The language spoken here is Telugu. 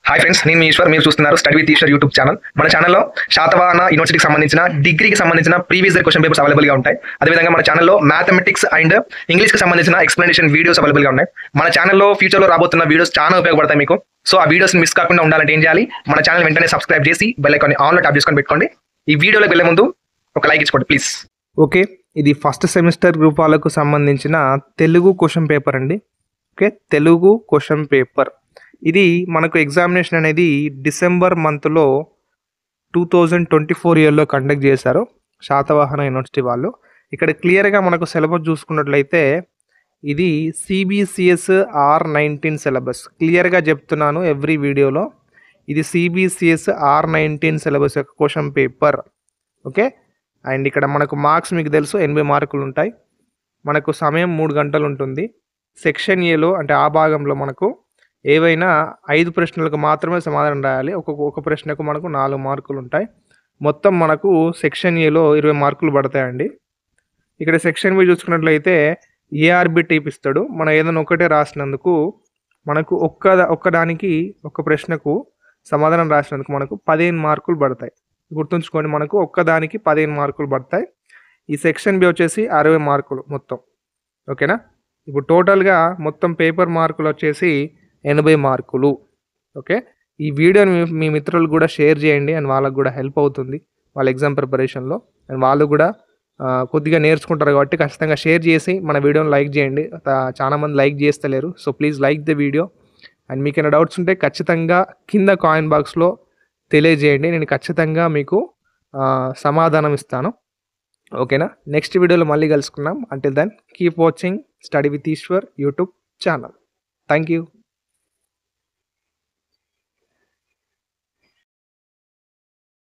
హాయ్ ఫ్రెండ్స్, నేను మీ ఈశ్వర్. మీరు చూస్తున్నారు study with Eshwar YouTube channel. మన ఛానల్లో శాతవాహన యూనివర్సిటీకి సంబంధించిన డిగ్రీకి సంబంధించిన ప్రీవియస్ ఇయర్ క్వశ్చన్ పేపర్స్ అవైలబుల్గా ఉంటాయి. అదేవిధంగా మన ఛానల్లో మ్యాథమెటిక్స్ అండ్ ఇంగ్లీష్కి సంబంధించిన ఎక్స్ప్లెనేషన్ వీడియోస్ అవైలబుల్గా ఉన్నాయి. మన ఛానల్లో ఫ్యూచర్లో రాబోతున్న వీడియోస్ చాలా ఉపయోగపడతాయి మీకు. సో ఆ వీడియోస్ మిస్ కాకుండా ఉండాలంటే ఏం చేయాలి? మన ఛానల్ వెంటనే సబ్స్క్రైబ్ చేసి బెల్ ఐకాన్ ఆన్లో ట్యాప్ చేసుకొని పెట్టుకోండి. ఈ వీడియోలోకి వెళ్ళే ముందు ఒక లైక్ ఇచ్చుకోండి ప్లీజ్. ఓకే, ఇది ఫస్ట్ సెమిస్టర్ గ్రూప్ వాళ్ళకు సంబంధించిన తెలుగు క్వశ్చన్ పేపర్ అండి. ఓకే, తెలుగు క్వశ్చన్ పేపర్ ఇది మనకు ఎగ్జామినేషన్ అనేది డిసెంబర్ మంత్లో 2024 ఇయర్లో కండక్ట్ చేశారు శాతవాహన యూనివర్సిటీ వాళ్ళు. ఇక్కడ క్లియర్గా మనకు సిలబస్ చూసుకున్నట్లయితే ఇది సిబిసిఎస్ R19 సిలబస్. క్లియర్గా చెప్తున్నాను ఎవ్రీ వీడియోలో, ఇది సిబిసిఎస్ R19 సిలబస్ యొక్క క్వశ్చన్ పేపర్. ఓకే, అండ్ ఇక్కడ మనకు మార్క్స్ మీకు తెలుసు 80 మార్కులు ఉంటాయి. మనకు సమయం 3 గంటలు ఉంటుంది. సెక్షన్ ఏలో అంటే ఆ భాగంలో మనకు ఏవైనా 5 ప్రశ్నలకు మాత్రమే సమాధానం రాయాలి. ఒక ప్రశ్నకు మనకు 4 మార్కులు ఉంటాయి. మొత్తం మనకు సెక్షన్ ఏలో 20 మార్కులు పడతాయండి. ఇక్కడ సెక్షన్ బి చూసుకున్నట్లయితే ఏఆర్బి టైప్ ఇస్తాడు. మనం ఏదైనా ఒకటే రాసినందుకు మనకు ఒక్కదానికి ఒక ప్రశ్నకు సమాధానం రాసినందుకు మనకు 15 మార్కులు పడతాయి. గుర్తుంచుకోండి, మనకు ఒక్కదానికి 15 మార్కులు పడతాయి. ఈ సెక్షన్ బి వచ్చేసి 60 మార్కులు మొత్తం. ఓకేనా, ఇప్పుడు టోటల్గా మొత్తం పేపర్ మార్కులు వచ్చేసి 80 మార్కులు. ఓకే, ఈ వీడియోని మీ మిత్రులు కూడా షేర్ చేయండి, అండ్ వాళ్ళకు కూడా హెల్ప్ అవుతుంది వాళ్ళ ఎగ్జామ్ ప్రిపరేషన్లో. అండ్ వాళ్ళు కూడా కొద్దిగా నేర్చుకుంటారు కాబట్టి ఖచ్చితంగా షేర్ చేసి మన వీడియోని లైక్ చేయండి. చాలామంది లైక్ చేస్తలేరు, so please like the video. And మీకు ఏమైనా డౌట్స్ ఉంటే ఖచ్చితంగా కింద కామెంట్ బాక్స్లో తెలియజేయండి, నేను ఖచ్చితంగా మీకు సమాధానం ఇస్తాను. ఓకేనా, నెక్స్ట్ వీడియోలో మళ్ళీ కలుసుకుందాం. Until then keep watching study with Eshwar YouTube channel. Thank you.